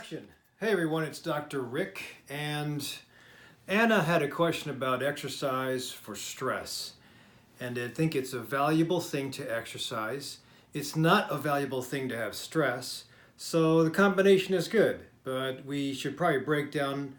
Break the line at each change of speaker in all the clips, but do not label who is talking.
Action. Hey everyone, it's DrRic, and Anna had a question about exercise for stress. And I think it's a valuable thing to exercise. It's not a valuable thing to have stress. So the combination is good, but we should probably break down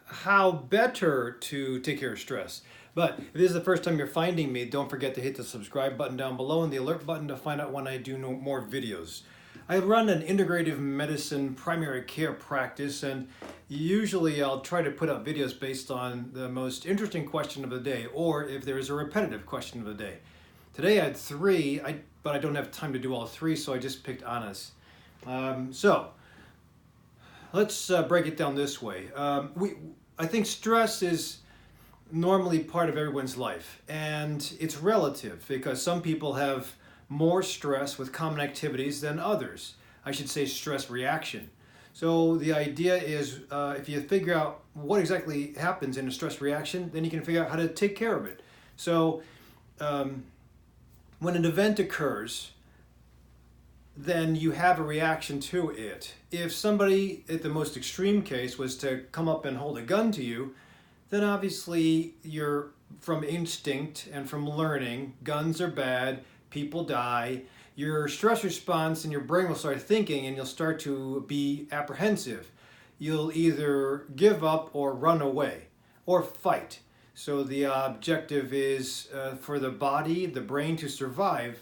how better to take care of stress. But if this is the first time you're finding me, don't forget to hit the subscribe button down below and the alert button to find out when I do more videos. I run an integrative medicine primary care practice, and usually I'll try to put up videos based on the most interesting question of the day, or if there is a repetitive question of the day. Today I had three, but I don't have time to do all three, so I just picked Anna's. So let's break it down this way. I think stress is normally part of everyone's life, and it's relative because some people have more stress with common activities than others. I should say stress reaction. So the idea is if you figure out what exactly happens in a stress reaction, then you can figure out how to take care of it. So when an event occurs, then you have a reaction to it. If somebody, at the most extreme case, was to come up and hold a gun to you, then obviously you're from instinct and from learning, guns are bad, people die, your stress response and your brain will start thinking and you'll start to be apprehensive. You'll either give up or run away or fight. So the objective is for the body, the brain to survive.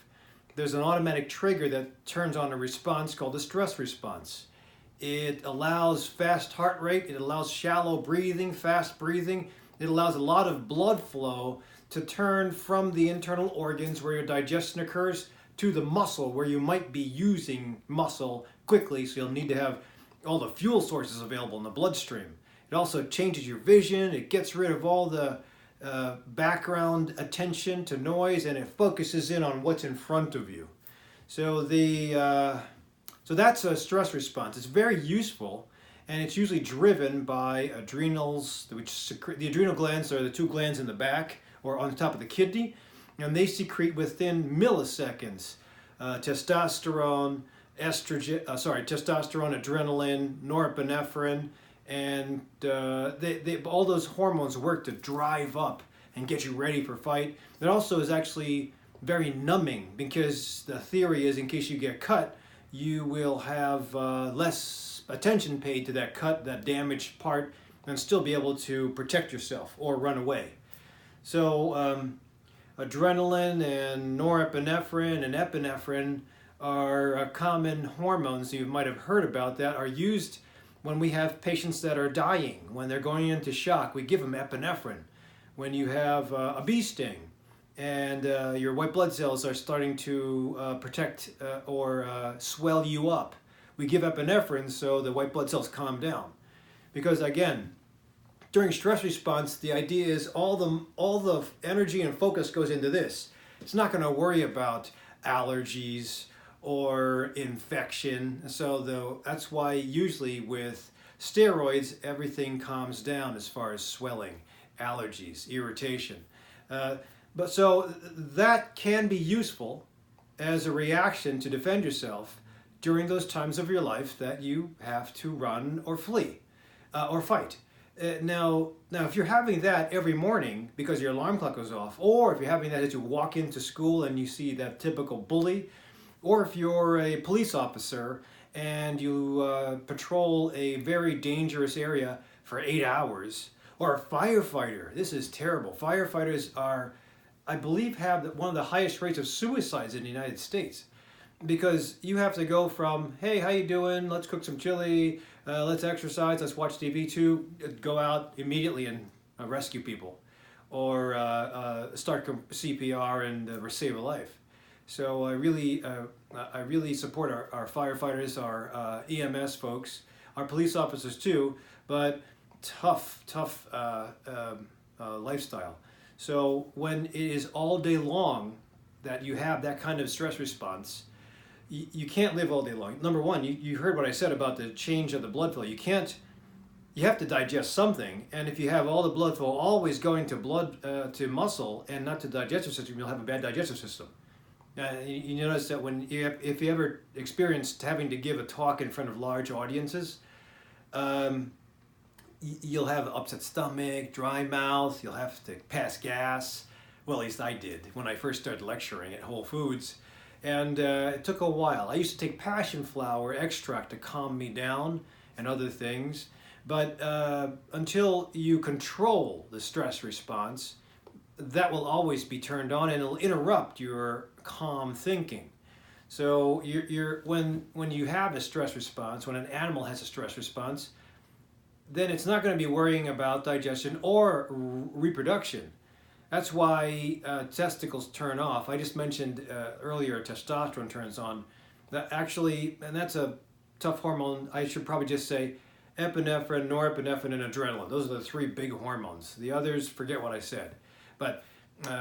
There's an automatic trigger that turns on a response called the stress response. It allows fast heart rate, it allows shallow breathing, fast breathing. It allows a lot of blood flow to turn from the internal organs where your digestion occurs to the muscle where you might be using muscle quickly, so you'll need to have all the fuel sources available in the bloodstream. It also changes your vision, it gets rid of all the background attention to noise, and it focuses in on what's in front of you. So that's a stress response. It's very useful, and it's usually driven by adrenals, which secrete. The adrenal glands are the two glands in the back or on top of the kidney, and they secrete within milliseconds testosterone, testosterone, adrenalin, norepinephrine, and all those hormones work to drive up and get you ready for fight. It also is actually very numbing because the theory is in case you get cut, you will have less attention paid to that cut, that damaged part, and still be able to protect yourself or run away. So adrenaline and norepinephrine and epinephrine are common hormones you might have heard about that are used when we have patients that are dying, when they're going into shock. We give them epinephrine. When you have a bee sting and your white blood cells are starting to protect or swell you up, we give epinephrine so the white blood cells calm down. Because again, during stress response, the idea is all the energy and focus goes into this. It's not going to worry about allergies or infection. So that's why usually with steroids, everything calms down as far as swelling, allergies, irritation. But so that can be useful as a reaction to defend yourself during those times of your life that you have to run or flee or fight. Now, if you're having that every morning because your alarm clock goes off, or if you're having that as you walk into school and you see that typical bully, or if you're a police officer and you patrol a very dangerous area for 8 hours, or a firefighter, this is terrible. Firefighters are, I believe, have one of the highest rates of suicides in the United States. Because you have to go from, hey, how you doing? Let's cook some chili, let's exercise, let's watch TV, to go out immediately and rescue people, or start CPR and save a life. So I really support our firefighters, our EMS folks, our police officers too, but tough lifestyle. So when it is all day long that you have that kind of stress response, you can't live all day long. Number one, you heard what I said about the change of the blood flow. You have to digest something, and if you have all the blood flow always going to to muscle and not to the digestive system, you'll have a bad digestive system. You notice that if you ever experienced having to give a talk in front of large audiences, Um, you'll have upset stomach, dry mouth, you'll have to pass gas. Well, at least I did when I first started lecturing at Whole Foods. And it took a while. I used to take passion flower extract to calm me down and other things. But until you control the stress response, that will always be turned on and it'll interrupt your calm thinking. So when you have a stress response, when an animal has a stress response, then it's not going to be worrying about digestion or reproduction. That's why testicles turn off. I just mentioned earlier testosterone turns on. That actually, and that's a tough hormone. I should probably just say epinephrine, norepinephrine, and adrenalin. Those are the three big hormones. The others, forget what I said. But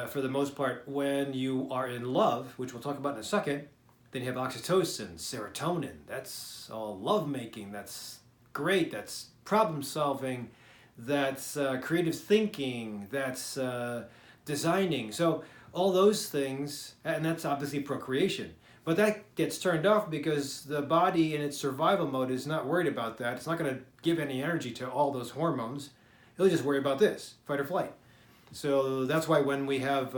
for the most part, when you are in love, which we'll talk about in a second, then you have oxytocin, serotonin. That's all lovemaking. That's great. That's problem solving. That's creative thinking. That's designing. So all those things, and that's obviously procreation. But that gets turned off because the body in its survival mode is not worried about that. It's not going to give any energy to all those hormones. It'll just worry about this, fight or flight. So that's why when we have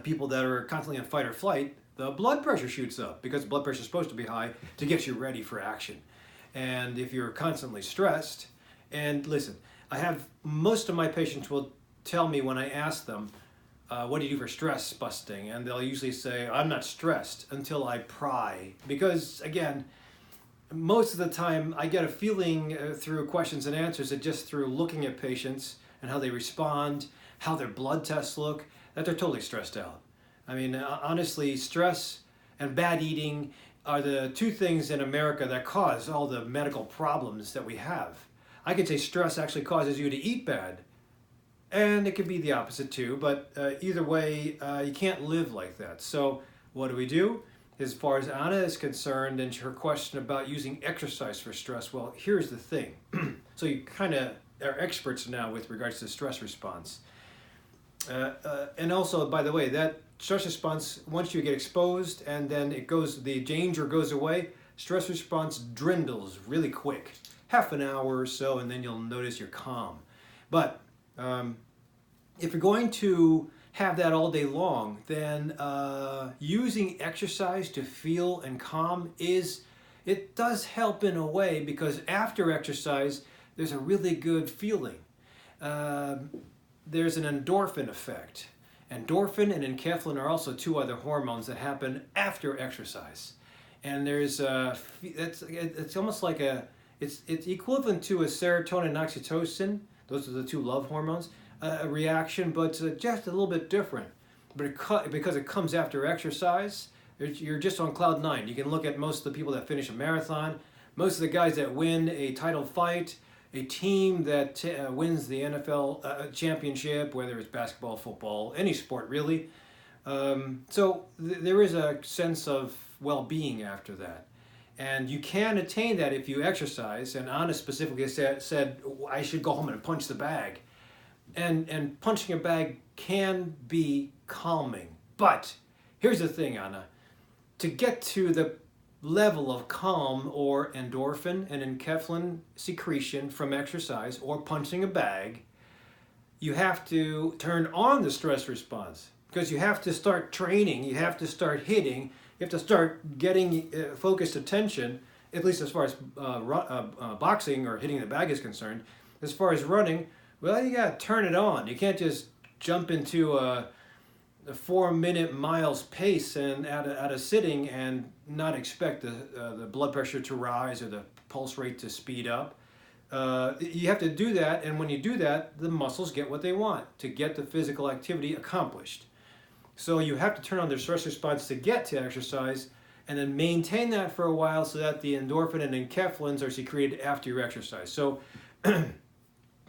people that are constantly in fight or flight, the blood pressure shoots up because blood pressure is supposed to be high to get you ready for action. And if you're constantly stressed, and listen, I have most of my patients will tell me when I ask them, what do you do for stress busting? And they'll usually say, I'm not stressed until I pry. Because again, most of the time I get a feeling through questions and answers that just through looking at patients and how they respond, how their blood tests look, that they're totally stressed out. I mean, honestly, stress and bad eating are the two things in America that cause all the medical problems that we have. I could say stress actually causes you to eat bad, and it could be the opposite too, but either way, you can't live like that. So what do? As far as Anna is concerned and her question about using exercise for stress, well, here's the thing. So you kind of are experts now with regards to stress response. And also, by the way, that stress response, once you get exposed and then the danger goes away, stress response dwindles really quick. Half an hour or so, and then you'll notice you're calm. But if you're going to have that all day long, then using exercise to feel and calm it does help in a way, because after exercise, there's a really good feeling. There's an endorphin effect. Endorphin and enkephalin are also two other hormones that happen after exercise. And there's it's almost like it's equivalent to a serotonin and oxytocin. Those are the two love hormones. A reaction, but just a little bit different. But because it comes after exercise, you're just on cloud nine. You can look at most of the people that finish a marathon, most of the guys that win a title fight, a team that wins the NFL championship, whether it's basketball, football, any sport really. So there is a sense of well-being after that. And you can attain that if you exercise. And Anna specifically said I should go home and punch the bag. And punching a bag can be calming. But here's the thing, Anna. To get to the level of calm or endorphin and enkephalin secretion from exercise or punching a bag, you have to turn on the stress response, because you have to start training, you have to start hitting, you have to start getting focused attention, at least as far as boxing or hitting the bag is concerned. As far as running, well, you got to turn it on. You can't just jump into a 4-minute miles pace and at a sitting and not expect the blood pressure to rise or the pulse rate to speed up. You have to do that, and when you do that, the muscles get what they want to get the physical activity accomplished. So you have to turn on the stress response to get to exercise, and then maintain that for a while so that the endorphin and enkephalins are secreted after your exercise. So it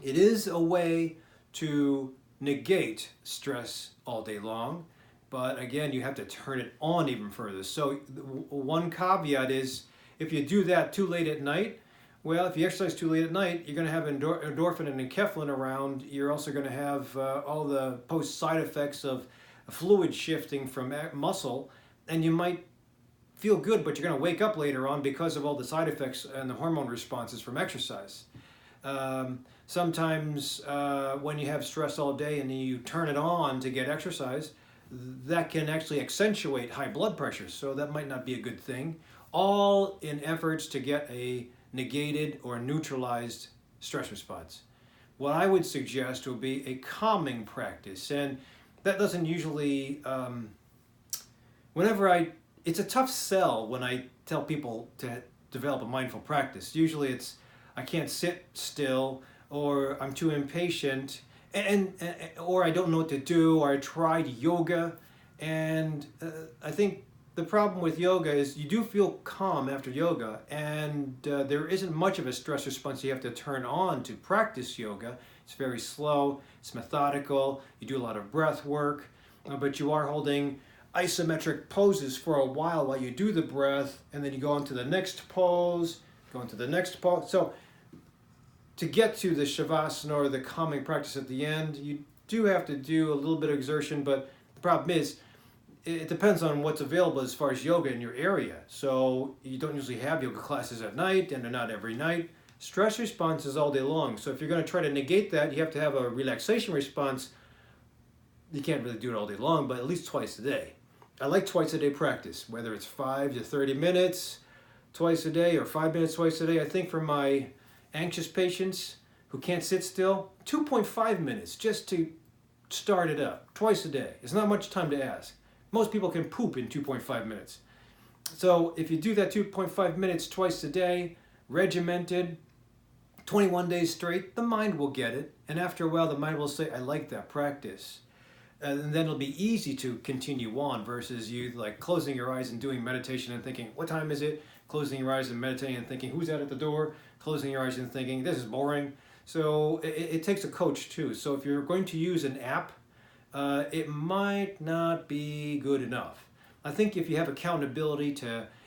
is a way to negate stress all day long, but again, you have to turn it on even further. So one caveat is, if you do that too late at night, well, if you exercise too late at night, you're going to have endorphin and enkephalin around. You're also going to have all the post side effects of fluid shifting from muscle, and you might feel good, but you're going to wake up later on because of all the side effects and the hormone responses from exercise. Sometimes when you have stress all day and you turn it on to get exercise, that can actually accentuate high blood pressure, so that might not be a good thing. All in efforts to get a negated or neutralized stress response. What I would suggest would be a calming practice, and that doesn't usually, it's a tough sell when I tell people to develop a mindful practice. Usually it's, I can't sit still, or I'm too impatient, or I don't know what to do, or I tried yoga, and I think the problem with yoga is you do feel calm after yoga, and there isn't much of a stress response you have to turn on to practice yoga. It's very slow, it's methodical, you do a lot of breath work, but you are holding isometric poses for a while you do the breath, and then you go on to the next pose, go into the next pose. So to get to the shavasana or the calming practice at the end, you do have to do a little bit of exertion, but the problem is it depends on what's available as far as yoga in your area. So you don't usually have yoga classes at night, and they're not every night. Stress response is all day long. So if you're going to try to negate that, you have to have a relaxation response. You can't really do it all day long, but at least twice a day. I like twice a day practice, whether it's 5 to 30 minutes twice a day or 5 minutes twice a day. I think for my anxious patients who can't sit still, 2.5 minutes just to start it up twice a day. It's not much time to ask. Most people can poop in 2.5 minutes. So if you do that 2.5 minutes twice a day, regimented, 21 days straight, the mind will get it. And after a while, the mind will say, I like that practice. And then it'll be easy to continue on versus you like closing your eyes and doing meditation and thinking, what time is it? Closing your eyes and meditating and thinking, who's that at the door? Closing your eyes and thinking, this is boring. So it takes a coach too. So if you're going to use an app, it might not be good enough. I think if you have accountability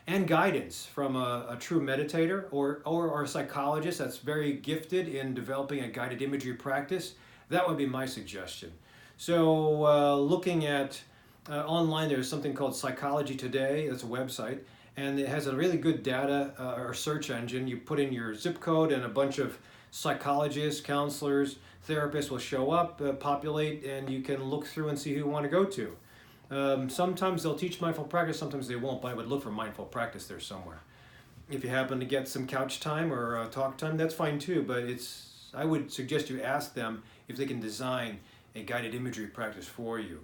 and guidance from a true meditator or a psychologist that's very gifted in developing a guided imagery practice, that would be my suggestion. So looking at online, there's something called Psychology Today. It's a website, and it has a really good data or search engine. You put in your zip code, and a bunch of psychologists, counselors, therapists will show up, populate, and you can look through and see who you want to go to. Sometimes they'll teach mindful practice, sometimes they won't, but I would look for mindful practice there somewhere. If you happen to get some couch time or talk time, that's fine too, but I would suggest you ask them if they can design a guided imagery practice for you.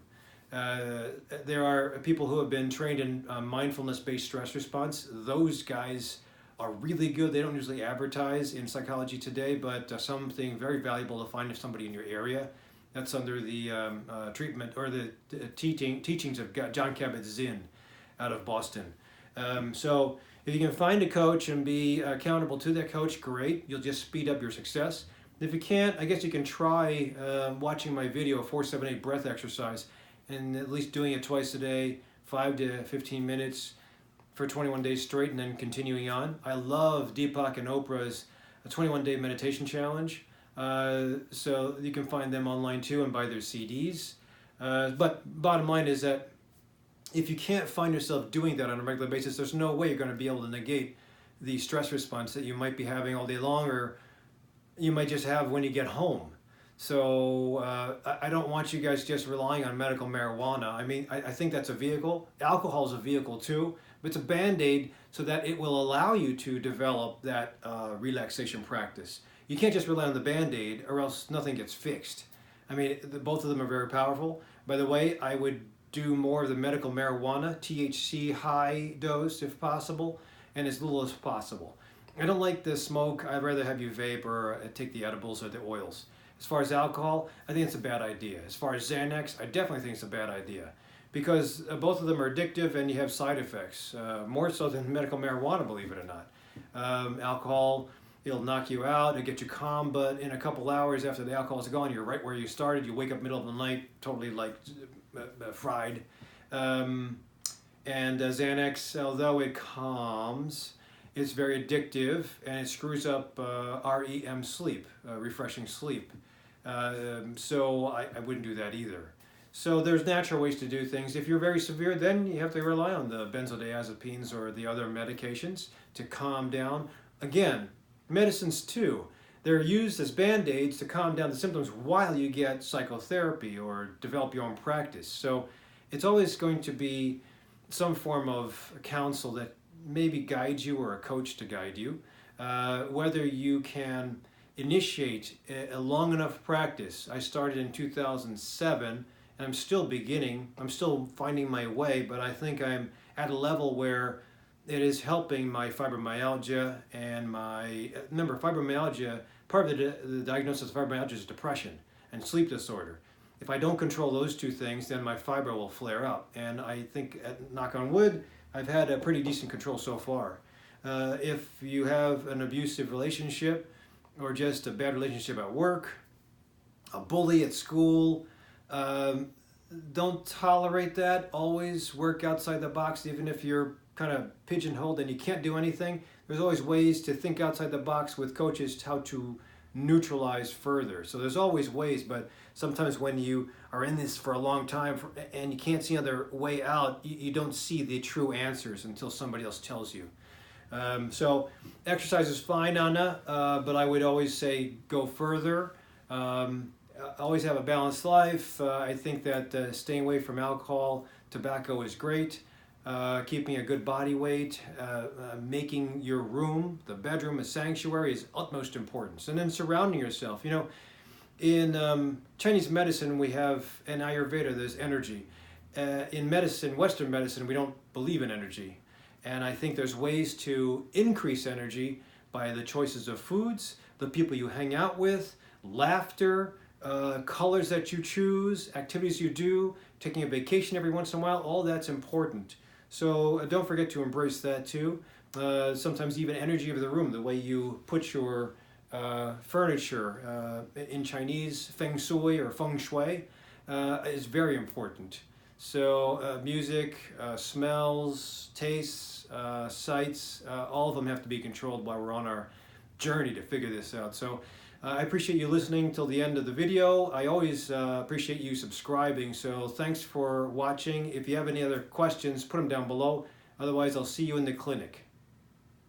There are people who have been trained in mindfulness-based stress response. Those guys are really good. They don't usually advertise in Psychology Today, but something very valuable to find if somebody in your area. That's under the treatment or the teachings of John Kabat-Zinn out of Boston. So if you can find a coach and be accountable to that coach, great. You'll just speed up your success. If you can't, I guess you can try watching my video, 478 breath exercise, and at least doing it twice a day, 5 to 15 minutes for 21 days straight, and then continuing on. I love Deepak and Oprah's 21-day meditation challenge. So you can find them online too and buy their CDs. But bottom line is that if you can't find yourself doing that on a regular basis, there's no way you're going to be able to negate the stress response that you might be having all day long, or you might just have when you get home. So I don't want you guys just relying on medical marijuana. I mean, I think that's a vehicle. Alcohol is a vehicle too, but it's a Band-Aid so that it will allow you to develop that relaxation practice. You can't just rely on the Band-Aid or else nothing gets fixed. I mean, both of them are very powerful. By the way, I would do more of the medical marijuana, THC high dose if possible, and as little as possible. I don't like the smoke. I'd rather have you vape or take the edibles or the oils. As far as alcohol, I think it's a bad idea. As far as Xanax, I definitely think it's a bad idea because both of them are addictive and you have side effects, more so than medical marijuana, believe it or not. Alcohol, it'll knock you out, it'll get you calm, but in a couple hours after the alcohol's gone, you're right where you started. You wake up middle of the night, totally like fried. And Xanax, although it calms, it's very addictive and it screws up REM sleep, refreshing sleep. So I wouldn't do that either. So there's natural ways to do things. If you're very severe, then you have to rely on the benzodiazepines or the other medications to calm down. Again, medicines too. They're used as band-aids to calm down the symptoms while you get psychotherapy or develop your own practice. So it's always going to be some form of counsel that maybe guides you or a coach to guide you. Whether you can initiate a long enough practice. I started in 2007 and I'm still beginning. I'm still finding my way, but I think I'm at a level where it is helping my fibromyalgia and my, remember, fibromyalgia, part of the diagnosis of fibromyalgia is depression and sleep disorder. If I don't control those two things, then my fibro will flare up. And I think, knock on wood, I've had a pretty decent control so far. If you have an abusive relationship or just a bad relationship at work, a bully at school, don't tolerate that. Always work outside the box, even if you're kind of pigeonholed and you can't do anything. There's always ways to think outside the box with coaches how to neutralize further. So there's always ways, but sometimes when you are in this for a long time and you can't see another way out, you don't see the true answers until somebody else tells you. So exercise is fine, Anna, but I would always say go further. Always have a balanced life. I think that staying away from alcohol, tobacco is great. Keeping a good body weight, making your room, the bedroom, a sanctuary is utmost importance. And then surrounding yourself. You know, in Chinese medicine, we have, in Ayurveda, there's energy. In medicine, Western medicine, we don't believe in energy. And I think there's ways to increase energy by the choices of foods, the people you hang out with, laughter, colors that you choose, activities you do, taking a vacation every once in a while, all that's important. So don't forget to embrace that too. Sometimes even energy of the room, the way you put your furniture, in Chinese, feng shui or feng shui, is very important. So music, smells, tastes, sights, all of them have to be controlled while we're on our journey to figure this out. So I appreciate you listening till the end of the video. I always appreciate you subscribing, so thanks for watching. If you have any other questions, put them down below. Otherwise, I'll see you in the clinic.